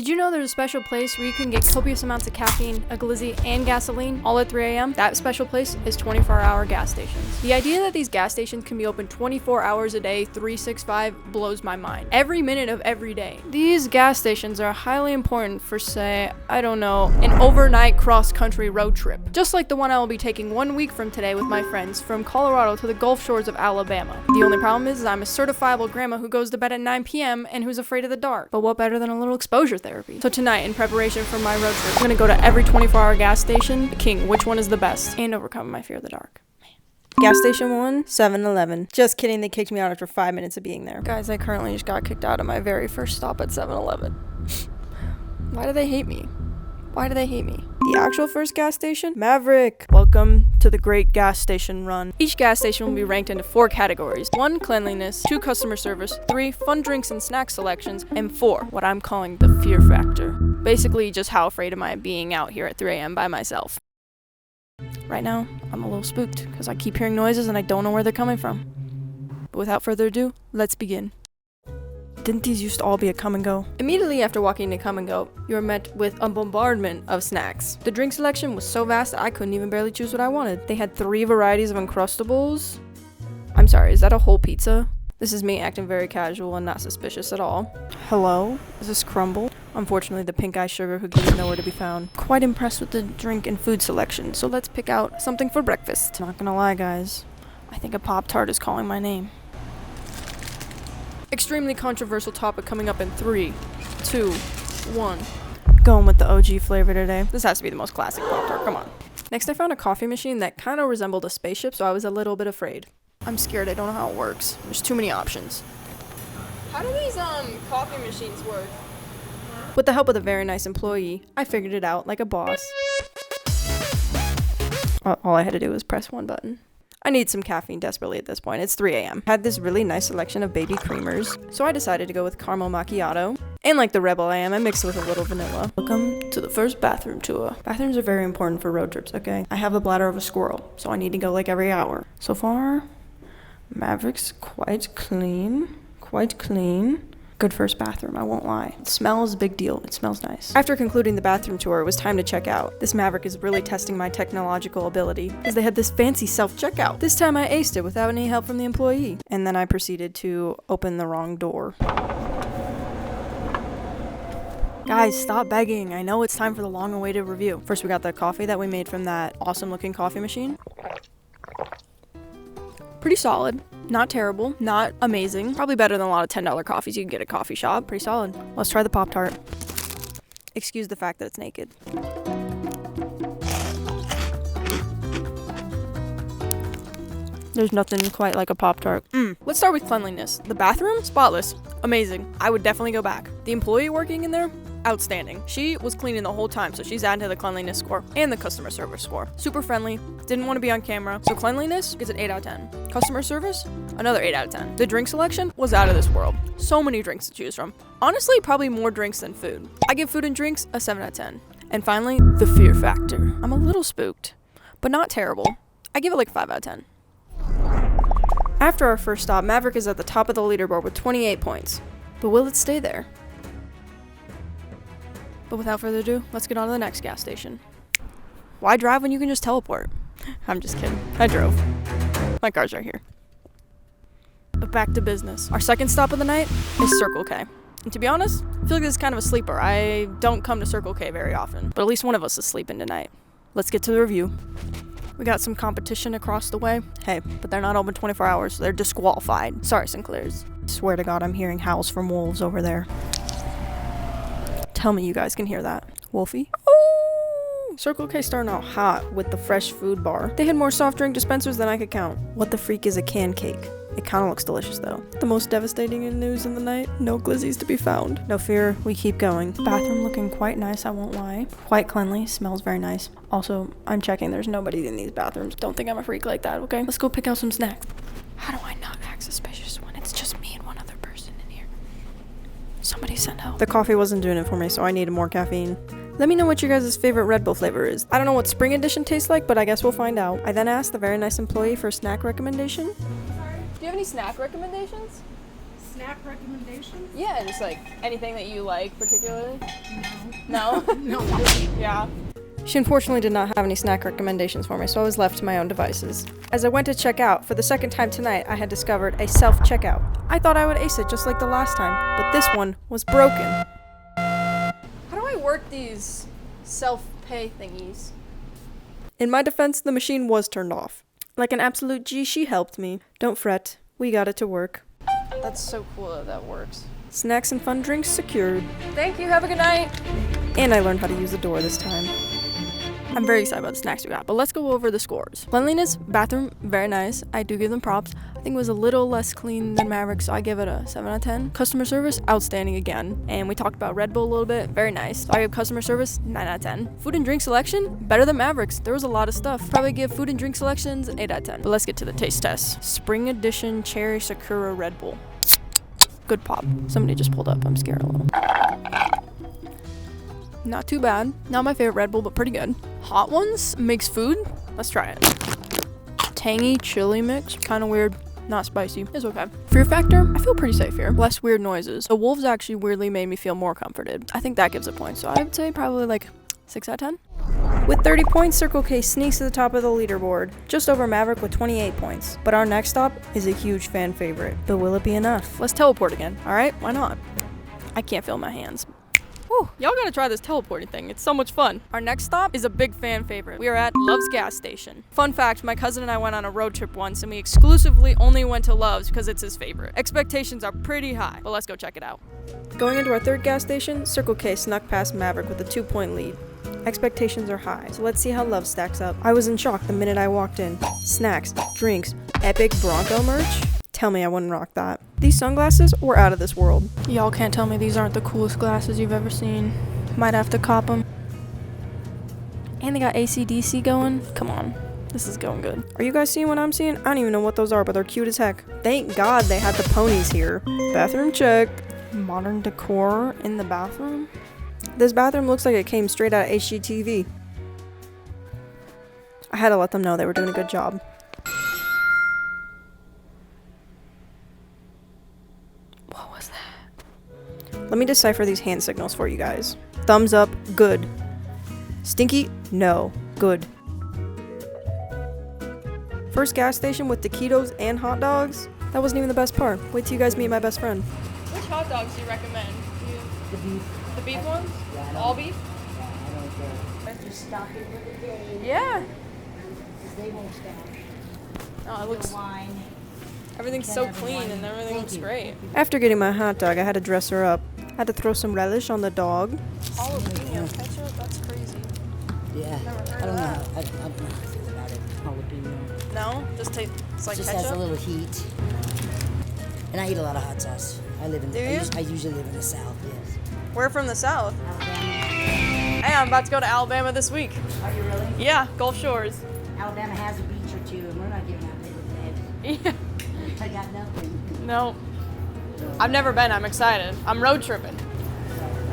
Did you know there's a special place where you can get copious amounts of caffeine, a glizzy, and gasoline all at 3 a.m.? That special place is 24-hour gas stations. The idea that these gas stations can be open 24 hours a day, 365 blows my mind. Every minute of every day. These gas stations are highly important for, say, I don't know, an overnight cross-country road trip. Just like the one I will be taking 1 week from today with my friends from Colorado to the Gulf Shores of Alabama. The only problem is I'm a certifiable grandma who goes to bed at 9 p.m. and who's afraid of the dark. But what better than a little exposure therapy? So tonight, in preparation for my road trip, I'm gonna go to every 24-hour gas station, king which one is the best, and overcome my fear of the dark. Gas station 1, 7-Eleven. Just kidding, they kicked me out after 5 minutes of being there. Guys, I currently just got kicked out of my very first stop at 7-Eleven. Why do they hate me? Why do they hate me? The actual first gas station? Maverick. Welcome to the great gas station run. Each gas station will be ranked into 4 categories. 1, cleanliness. 2, customer service. 3, fun drinks and snack selections. And 4, what I'm calling the fear factor. Basically, just how afraid am I of being out here at 3 a.m. by myself. Right now, I'm a little spooked because I keep hearing noises and I don't know where they're coming from. But without further ado, let's begin. Didn't these used to all be a come and go? Immediately after walking into come and go, you are met with a bombardment of snacks. The drink selection was so vast that I couldn't even barely choose what I wanted. They had 3 varieties of Uncrustables. I'm sorry, is that a whole pizza? This is me acting very casual and not suspicious at all. Hello? Is this crumble? Unfortunately, the pink eye sugar cookie is nowhere to be found. Quite impressed with the drink and food selection, so let's pick out something for breakfast. Not gonna lie, guys. I think a Pop-Tart is calling my name. Extremely controversial topic coming up in 3, 2, 1. Going with the OG flavor today. This has to be the most classic Pop-Tart, come on. Next, I found a coffee machine that kind of resembled a spaceship, so I was a little bit afraid. I'm scared, I don't know how it works. There's too many options. How do these, coffee machines work? With the help of a very nice employee, I figured it out like a boss. All I had to do was press 1 button. I need some caffeine desperately at this point. It's 3 a.m. Had this really nice selection of baby creamers, so I decided to go with caramel macchiato. And like the rebel I am, I mixed it with a little vanilla. Welcome to the first bathroom tour. Bathrooms are very important for road trips, okay? I have the bladder of a squirrel, so I need to go like every hour. So far, Maverick's quite clean. Good first bathroom, I won't lie. The smell is a big deal. It smells nice. After concluding the bathroom tour, it was time to check out. This Maverick is really testing my technological ability, as they had this fancy self-checkout. This time I aced it without any help from the employee. And then I proceeded to open the wrong door. Guys, stop begging. I know it's time for the long-awaited review. First, we got the coffee that we made from that awesome-looking coffee machine. Pretty solid. Not terrible, not amazing. Probably better than a lot of $10 coffees you can get at a coffee shop. Pretty solid. Let's try the Pop-Tart. Excuse the fact that it's naked. There's nothing quite like a Pop-Tart. Let's start with cleanliness. The bathroom? Spotless. Amazing. I would definitely go back. The employee working in there? Outstanding. She was cleaning the whole time, so she's adding to the cleanliness score and the customer service score. Super friendly, didn't want to be on camera. So cleanliness gets an 8 out of 10. Customer service, another 8 out of 10. The drink selection was out of this world. So many drinks to choose from. Honestly, probably more drinks than food. I give food and drinks a 7 out of 10. And finally, the fear factor. I'm a little spooked, but not terrible. I give it like 5 out of 10. After our first stop, Maverick is at the top of the leaderboard with 28 points. But will it stay there? But without further ado, let's get on to the next gas station. Why drive when you can just teleport? I'm just kidding. I drove. My car's right here. But back to business. Our second stop of the night is Circle K. And to be honest, I feel like this is kind of a sleeper. I don't come to Circle K very often, but at least one of us is sleeping tonight. Let's get to the review. We got some competition across the way. Hey, but they're not open 24 hours, so they're disqualified. Sorry, Sinclairs. Swear to God, I'm hearing howls from wolves over there. Tell me you guys can hear that. Wolfie? Oh! Circle K starting out hot with the fresh food bar. They had more soft drink dispensers than I could count. What the freak is a can cake? It kind of looks delicious though. The most devastating news in the night, no glizzies to be found. No fear, we keep going. Bathroom looking quite nice, I won't lie. Quite cleanly, smells very nice. Also, I'm checking there's nobody in these bathrooms. Don't think I'm a freak like that, okay? Let's go pick out some snacks. How do I not act suspicious when it's just me and one other person in here? Somebody send help. The coffee wasn't doing it for me, so I needed more caffeine. Let me know what your guys' favorite Red Bull flavor is. I don't know what Spring Edition tastes like, but I guess we'll find out. I then asked the very nice employee for a snack recommendation. Do you have any snack recommendations? snack recommendations? Yeah, just like anything that you like particularly. No. No? No. Yeah. She unfortunately did not have any snack recommendations for me, so I was left to my own devices. As I went to check out, for the second time tonight, I had discovered a self-checkout. I thought I would ace it just like the last time, but this one was broken. How do I work these self-pay thingies? In my defense, the machine was turned off. Like an absolute G, she helped me. Don't fret, we got it to work. That's so cool that that works. Snacks and fun drinks secured. Thank you, have a good night. And I learned how to use the door this time. I'm very excited about the snacks we got, but let's go over the scores. Cleanliness, bathroom, very nice. I do give them props. I think it was a little less clean than Maverick, so I give it a 7 out of 10. Customer service, outstanding again. And we talked about Red Bull a little bit, very nice. So I give customer service 9 out of 10. Food and drink selection, better than Maverick's. There was a lot of stuff. Probably give food and drink selections an 8 out of 10. But let's get to the taste test. Spring Edition Cherry Sakura Red Bull. Good pop. Somebody just pulled up. I'm scared a little. Not too bad. Not my favorite Red Bull, but pretty good. Hot Ones makes food. Let's try it. Tangy chili mix. Kind of weird. Not spicy. It's okay. Fear factor, I feel pretty safe here. Less weird noises. The wolves actually weirdly made me feel more comforted. I think that gives a point. So I would say probably like 6 out of 10. With 30 points, Circle K sneaks to the top of the leaderboard, just over Maverick with 28 points. But our next stop is a huge fan favorite. But will it be enough? Let's teleport again. All right, why not? I can't feel my hands. Whew, y'all gotta try this teleporting thing. It's so much fun. Our next stop is a big fan favorite. We are at Love's gas station. Fun fact, my cousin and I went on a road trip once and we exclusively only went to Love's because it's his favorite. Expectations are pretty high, but let's go check it out. Going into our third gas station, Circle K snuck past Maverick with a 2-point lead. Expectations are high, so let's see how Love stacks up. I was in shock the minute I walked in. Snacks, drinks, epic Bronco merch. Tell me I wouldn't rock that. These sunglasses were out of this world. Y'all can't tell me these aren't the coolest glasses you've ever seen. Might have to cop them. And they got AC/DC going. Come on, this is going good. Are you guys seeing what I'm seeing? I don't even know what those are, but they're cute as heck. Thank God they had the ponies here. Bathroom check. Modern decor in the bathroom. This bathroom looks like it came straight out of HGTV. I had to let them know they were doing a good job. What was that? Let me decipher these hand signals for you guys. Thumbs up, good. Stinky, no, good. First gas station with taquitos and hot dogs? That wasn't even the best part. Wait till you guys meet my best friend. Which hot dogs do you recommend? The beef. The beef ones? Yeah, all beef? Yeah, I don't care. Just stock it with the day. Yeah. They won't stop. Oh, it looks. Wine. Everything's so clean and everything looks great. Thank you. After getting my hot dog, I had to dress her up. Had to throw some relish on the dog. Jalapeno ketchup? That's crazy. Yeah. Never heard I don't of know. that. I don't know how I feel about it. Jalapeno. No? Just taste. It's like Just ketchup? has a little heat. And I eat a lot of hot sauce. I live in. Do you? I usually live in the South. Yes. We're from the South. Alabama. Hey, I'm about to go to Alabama this week. Are you really? Yeah, Gulf Shores. Alabama has a beach or two, and we're not giving out paper Yeah. bread. I got nothing. No. I've never been. I'm excited. I'm road tripping.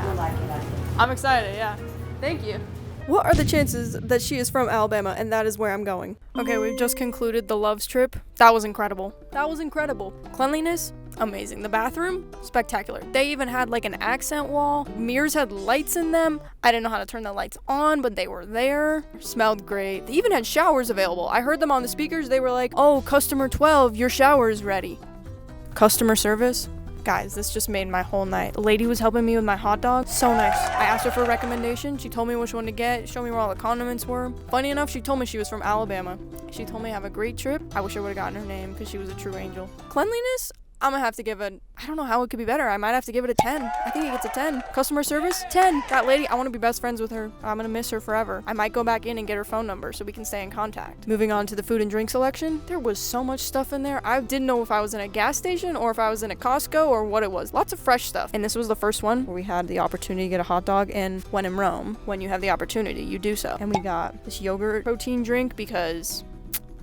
You'll like it. I think. I'm excited, yeah. Thank you. What are the chances that she is from Alabama and that is where I'm going? Okay, we've just concluded the Love's trip. That was incredible. That was incredible. Cleanliness? Amazing. The bathroom? Spectacular. They even had like an accent wall. Mirrors had lights in them. I didn't know how to turn the lights on, but they were there. Smelled great. They even had showers available. I heard them on the speakers. They were like, "Oh, customer 12, your shower is ready." Customer service? Guys, this just made my whole night. The lady was helping me with my hot dog. So nice. I asked her for a recommendation. She told me which one to get, showed me where all the condiments were. Funny enough, she told me she was from Alabama. She told me have a great trip. I wish I would have gotten her name because she was a true angel. Cleanliness? I'm gonna have to give it, I don't know how it could be better. I might have to give it a 10. I think it gets a 10. Customer service? 10. That lady, I want to be best friends with her. I'm gonna miss her forever. I might go back in and get her phone number so we can stay in contact. Moving on to the food and drink selection. There was so much stuff in there. I didn't know if I was in a gas station or if I was in a Costco or what it was. Lots of fresh stuff. And this was the first one where we had the opportunity to get a hot dog. And when in Rome, when you have the opportunity, you do so. And we got this yogurt protein drink because...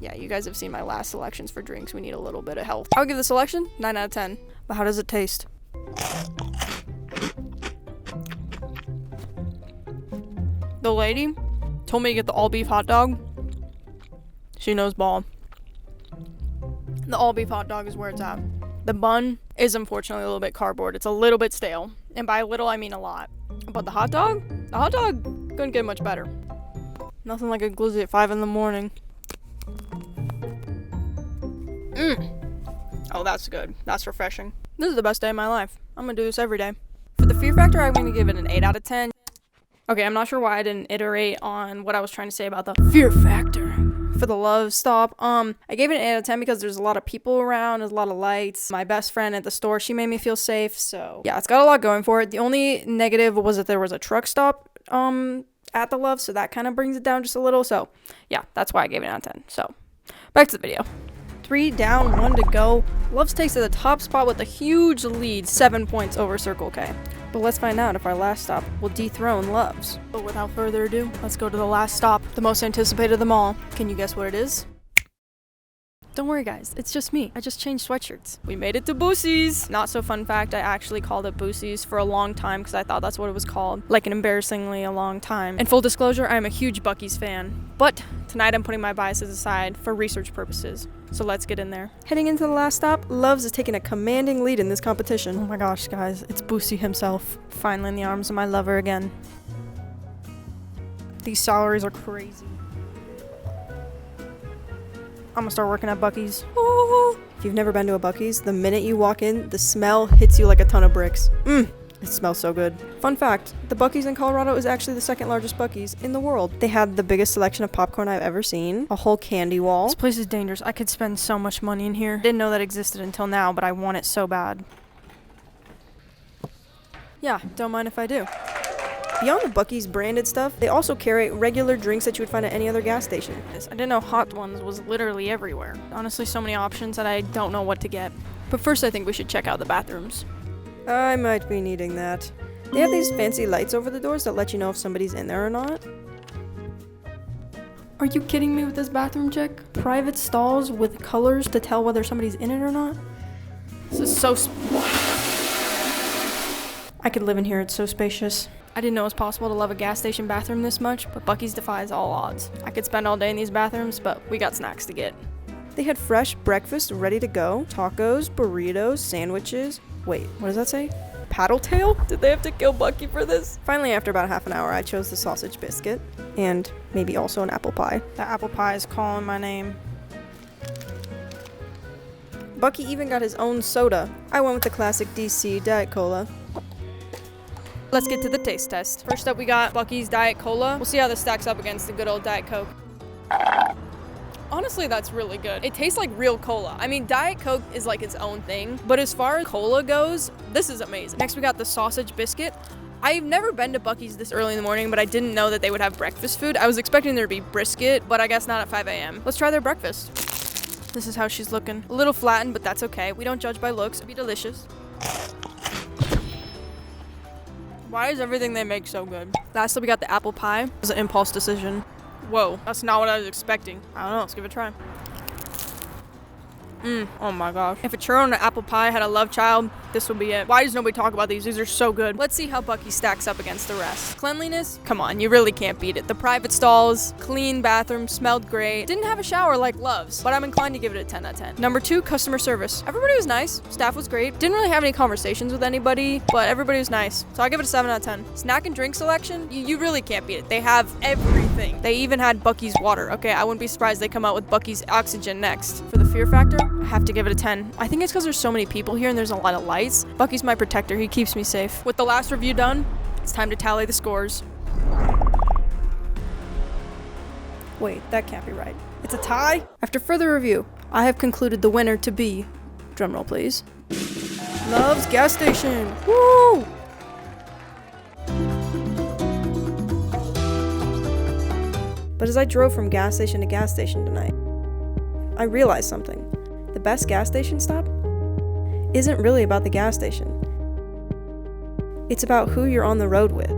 yeah, you guys have seen my last selections for drinks. We need a little bit of health. I would give the selection 9 out of 10. But how does it taste? The lady told me to get the all beef hot dog. She knows ball. The all beef hot dog is where it's at. The bun is unfortunately a little bit cardboard. It's a little bit stale. And by a little, I mean a lot. But the hot dog couldn't get much better. Nothing like a glizzy at 5 in the morning. Oh, that's good. That's refreshing. This is the best day of my life. I'm gonna do this every day. For the fear factor, I'm gonna give it an 8 out of 10. Okay, I'm not sure why I didn't iterate on what I was trying to say about the fear factor. For the love stop, I gave it an 8 out of 10 because there's a lot of people around, there's a lot of lights. My best friend at the store, she made me feel safe, so yeah, it's got a lot going for it. The only negative was that there was a truck stop at the love, so that kind of brings it down just a little. So yeah, that's why I gave it an 8 out of 10. So back to the video. 3 down, 1 to go. Loves takes to the top spot with a huge lead, 7 points over Circle K. But let's find out if our last stop will dethrone Loves. But without further ado, let's go to the last stop, the most anticipated of them all. Can you guess what it is? Don't worry guys, it's just me. I just changed sweatshirts. We made it to Buc-ee's. Not so fun fact, I actually called it Buc-ee's for a long time because I thought that's what it was called. Like an embarrassingly a long time. And full disclosure, I'm a huge Buc-ee's fan. But tonight I'm putting my biases aside for research purposes. So let's get in there. Heading into the last stop, Loves is taking a commanding lead in this competition. Oh my gosh guys, it's Buc-ee himself. Finally in the arms of my lover again. These salaries are crazy. I'm gonna start working at Buc-ee's. Oh. If you've never been to a Buc-ee's, the minute you walk in, the smell hits you like a ton of bricks. It smells so good. Fun fact, the Buc-ee's in Colorado is actually the second largest Buc-ee's in the world. They had the biggest selection of popcorn I've ever seen, a whole candy wall. This place is dangerous. I could spend so much money in here. Didn't know that existed until now, but I want it so bad. Yeah, don't mind if I do. Beyond the Buc-ee's branded stuff, they also carry regular drinks that you would find at any other gas station. I didn't know Hot Ones was literally everywhere. Honestly, so many options that I don't know what to get. But first I think we should check out the bathrooms. I might be needing that. They have these fancy lights over the doors that let you know if somebody's in there or not. Are you kidding me with this bathroom check? Private stalls with colors to tell whether somebody's in it or not? This is so I could live in here, it's so spacious. I didn't know it was possible to love a gas station bathroom this much, but Buc-ee's defies all odds. I could spend all day in these bathrooms, but we got snacks to get. They had fresh breakfast ready to go. Tacos, burritos, sandwiches. Wait, what does that say? Paddle tail? Did they have to kill Buc-ee for this? Finally, after about half an hour, I chose the sausage biscuit. And maybe also an apple pie. That apple pie is calling my name. Buc-ee even got his own soda. I went with the classic DC Diet Cola. Let's get to the taste test. First up, we got Buc-ee's Diet Cola. We'll see how this stacks up against the good old Diet Coke. Honestly, that's really good. It tastes like real cola. I mean, Diet Coke is like its own thing, but as far as cola goes, this is amazing. Next, we got the sausage biscuit. I've never been to Buc-ee's this early in the morning, but I didn't know that they would have breakfast food. I was expecting there to be brisket, but I guess not at 5 a.m. Let's try their breakfast. This is how she's looking. A little flattened, but that's okay. We don't judge by looks. It'll be delicious. Why is everything they make so good? Lastly, we got the apple pie. It was an impulse decision. Whoa, that's not what I was expecting. I don't know, let's give it a try. Oh my gosh. If a churro and an apple pie had a love child, this would be it. Why does nobody talk about these? These are so good. Let's see how Buc-ee stacks up against the rest. Cleanliness? Come on, you really can't beat it. The private stalls, clean bathroom, smelled great. Didn't have a shower like Love's, but I'm inclined to give it a 10 out of 10. Number 2, customer service. Everybody was nice. Staff was great. Didn't really have any conversations with anybody, but everybody was nice. So I give it a 7 out of 10. Snack and drink selection? You really can't beat it. They have everything. They even had Buc-ee's water. Okay, I wouldn't be surprised they come out with Buc-ee's oxygen next. For the fear factor, I have to give it a 10. I think it's because there's so many people here and there's a lot of lights. Buc-ee's my protector. He keeps me safe. With the last review done, it's time to tally the scores. Wait, that can't be right. It's a tie? After further review, I have concluded the winner to be, drumroll please, Love's Gas Station. Woo! But as I drove from gas station to gas station tonight, I realized something. The best gas station stop isn't really about the gas station. It's about who you're on the road with.